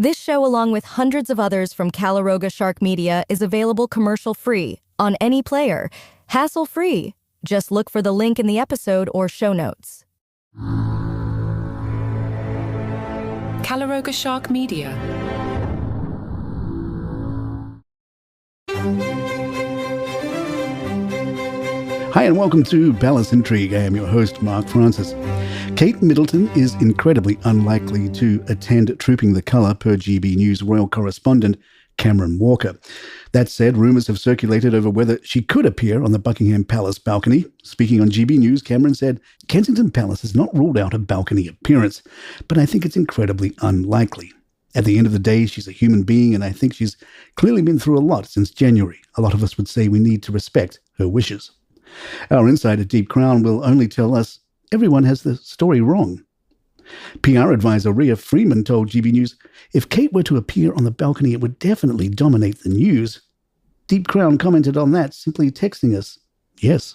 This show, along with hundreds of others from Calaroga Shark Media, is available commercial-free on any player, hassle-free. Just look for the link in the episode or show notes. Calaroga Shark Media. Hi and welcome to Palace Intrigue. I am your host, Mark Francis. Kate Middleton is incredibly unlikely to attend Trooping the Colour, per GB News royal correspondent Cameron Walker. That said, rumours have circulated over whether she could appear on the Buckingham Palace balcony. Speaking on GB News, Cameron said, "Kensington Palace has not ruled out a balcony appearance, but I think it's incredibly unlikely. At the end of the day, she's a human being, and I think she's clearly been through a lot since January. A lot of us would say we need to respect her wishes." Our insider, Deep Crown, will only tell us everyone has the story wrong. PR advisor Ria Freeman told GB News, if Kate were to appear on the balcony, it would definitely dominate the news. Deep Crown commented on that, simply texting us, yes.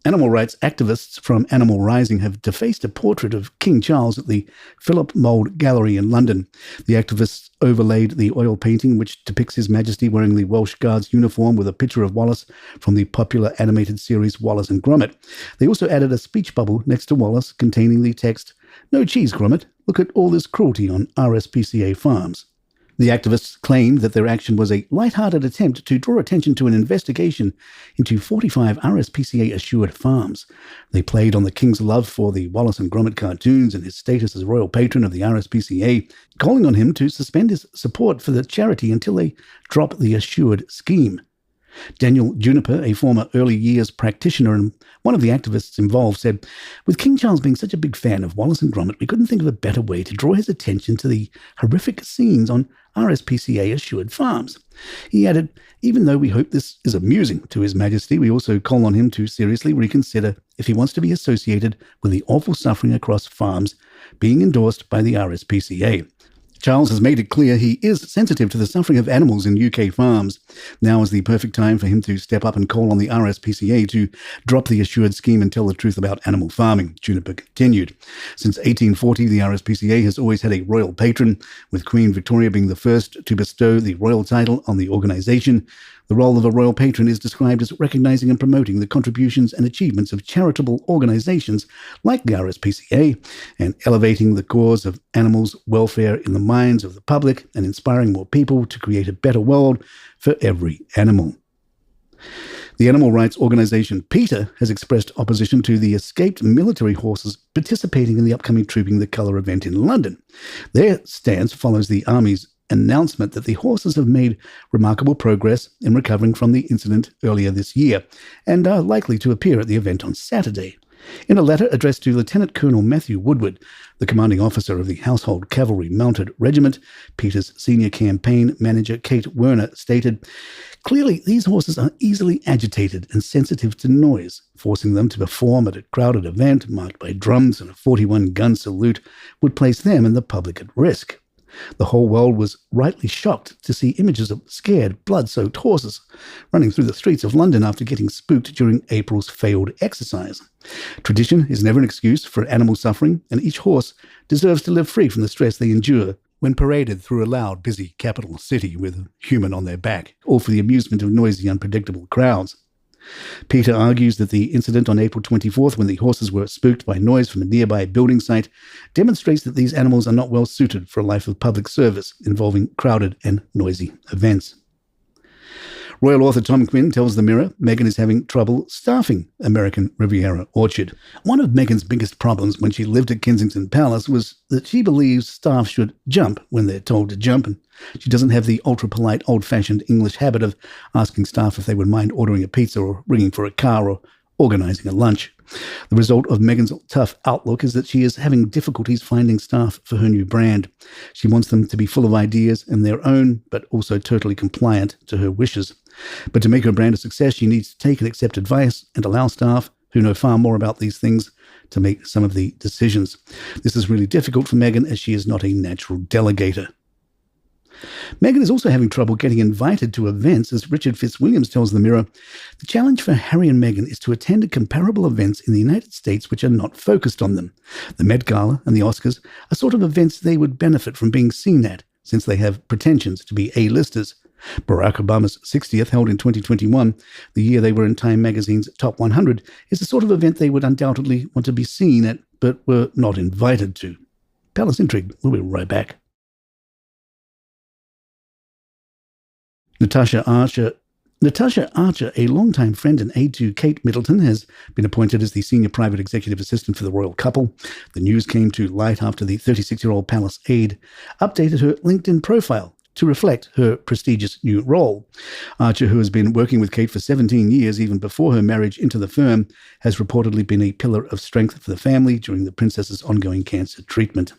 Animal rights activists from Animal Rising have defaced a portrait of King Charles at the Philip Mould Gallery in London. The activists overlaid the oil painting, which depicts His Majesty wearing the Welsh Guards uniform, with a picture of Wallace from the popular animated series Wallace and Gromit. They also added a speech bubble next to Wallace containing the text, "No cheese, Gromit. Look at all this cruelty on RSPCA farms." The activists claimed that their action was a light-hearted attempt to draw attention to an investigation into 45 RSPCA-assured farms. They played on the King's love for the Wallace and Gromit cartoons and his status as royal patron of the RSPCA, calling on him to suspend his support for the charity until they drop the assured scheme. Daniel Juniper, a former early years practitioner and one of the activists involved, said, "With King Charles being such a big fan of Wallace and Gromit, we couldn't think of a better way to draw his attention to the horrific scenes on RSPCA-assured farms." He added, "Even though we hope this is amusing to His Majesty, we also call on him to seriously reconsider if he wants to be associated with the awful suffering across farms being endorsed by the RSPCA." Charles has made it clear he is sensitive to the suffering of animals in UK farms. Now is the perfect time for him to step up and call on the RSPCA to drop the assured scheme and tell the truth about animal farming, Juniper continued. Since 1840, the RSPCA has always had a royal patron, with Queen Victoria being the first to bestow the royal title on the organisation. The role of a royal patron is described as recognising and promoting the contributions and achievements of charitable organisations like the RSPCA, and elevating the cause of animals' welfare in the minds of the public and inspiring more people to create a better world for every animal. The animal rights organisation PETA has expressed opposition to the escaped military horses participating in the upcoming Trooping the Colour event in London. Their stance follows the Army's announcement that the horses have made remarkable progress in recovering from the incident earlier this year and are likely to appear at the event on Saturday. In a letter addressed to Lieutenant Colonel Matthew Woodward, the commanding officer of the Household Cavalry Mounted Regiment, PETA's senior campaign manager Kate Werner stated, "Clearly, these horses are easily agitated and sensitive to noise. Forcing them to perform at a crowded event marked by drums and a 41-gun salute would place them and the public at risk. The whole world was rightly shocked to see images of scared, blood-soaked horses running through the streets of London after getting spooked during April's failed exercise. Tradition is never an excuse for animal suffering, and each horse deserves to live free from the stress they endure when paraded through a loud, busy capital city with a human on their back, all for the amusement of noisy, unpredictable crowds." PETA argues that the incident on April 24th, when the horses were spooked by noise from a nearby building site, demonstrates that these animals are not well suited for a life of public service involving crowded and noisy events. Royal author Tom Quinn tells the Mirror Meghan is having trouble staffing American Riviera Orchard. One of Meghan's biggest problems when she lived at Kensington Palace was that she believes staff should jump when they're told to jump, and she doesn't have the ultra-polite, old-fashioned English habit of asking staff if they would mind ordering a pizza or ringing for a car or organising a lunch. The result of Meghan's tough outlook is that she is having difficulties finding staff for her new brand. She wants them to be full of ideas and their own, but also totally compliant to her wishes. But to make her brand a success, she needs to take and accept advice and allow staff who know far more about these things to make some of the decisions. This is really difficult for Meghan, as she is not a natural delegator. Meghan is also having trouble getting invited to events, as Richard Fitzwilliams tells the Mirror. The challenge for Harry and Meghan is to attend comparable events in the United States which are not focused on them. The Met Gala and the Oscars are sort of events they would benefit from being seen at, since they have pretensions to be A-listers. Barack Obama's 60th, held in 2021, the year they were in Time magazine's top 100, is the sort of event they would undoubtedly want to be seen at, but were not invited to. Palace Intrigue. We'll be right back. Natasha Archer, a longtime friend and aide to Kate Middleton, has been appointed as the senior private executive assistant for the royal couple. The news came to light after the 36-year-old palace aide updated her LinkedIn profile to reflect her prestigious new role. Archer, who has been working with Kate for 17 years, even before her marriage into the firm, has reportedly been a pillar of strength for the family during the princess's ongoing cancer treatment.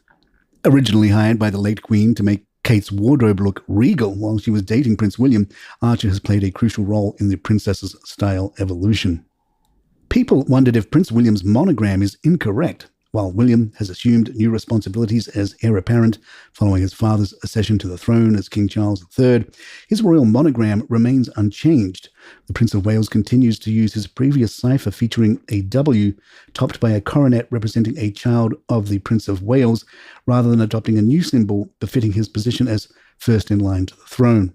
Originally hired by the late Queen to make Kate's wardrobe look regal while she was dating Prince William, Archer has played a crucial role in the princess's style evolution. People wondered if Prince William's monogram is incorrect. While William has assumed new responsibilities as heir apparent following his father's accession to the throne as King Charles III, his royal monogram remains unchanged. The Prince of Wales continues to use his previous cipher featuring a W topped by a coronet representing a child of the Prince of Wales, rather than adopting a new symbol befitting his position as first in line to the throne.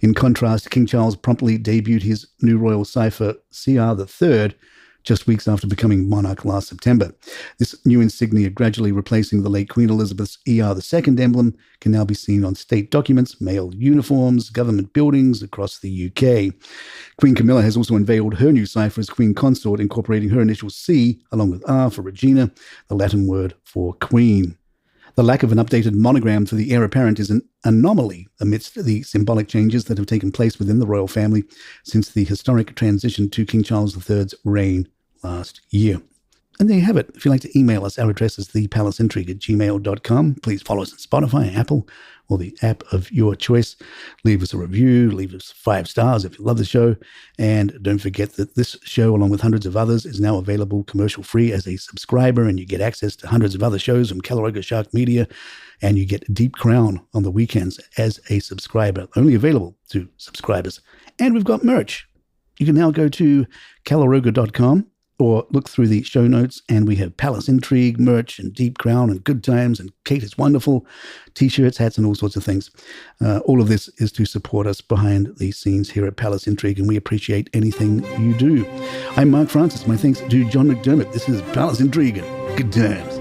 In contrast, King Charles promptly debuted his new royal cipher, CR III, just weeks after becoming monarch last September. This new insignia, gradually replacing the late Queen Elizabeth's ER II emblem, can now be seen on state documents, mail uniforms, government buildings across the UK. Queen Camilla has also unveiled her new cipher as Queen Consort, incorporating her initial C along with R for Regina, the Latin word for Queen. The lack of an updated monogram for the heir apparent is an anomaly amidst the symbolic changes that have taken place within the royal family since the historic transition to King Charles III's reign last year. And there you have it. If you'd like to email us, our address is thepalaceintrigue@gmail.com. Please follow us on Spotify, Apple, or the app of your choice. Leave us a review, leave us 5 stars if you love the show. And don't forget that this show, along with hundreds of others, is now available commercial-free as a subscriber, and you get access to hundreds of other shows from Calaroga Shark Media, and you get Deep Crown on the weekends as a subscriber, only available to subscribers. And we've got merch. You can now go to calaroga.com or look through the show notes, and we have Palace Intrigue, merch, and Deep Crown, and Good Times, and Kate is Wonderful, T-shirts, hats, and all sorts of things. All of this is to support us behind the scenes here at Palace Intrigue, and we appreciate anything you do. I'm Mark Francis. My thanks to John McDermott. This is Palace Intrigue. Good times.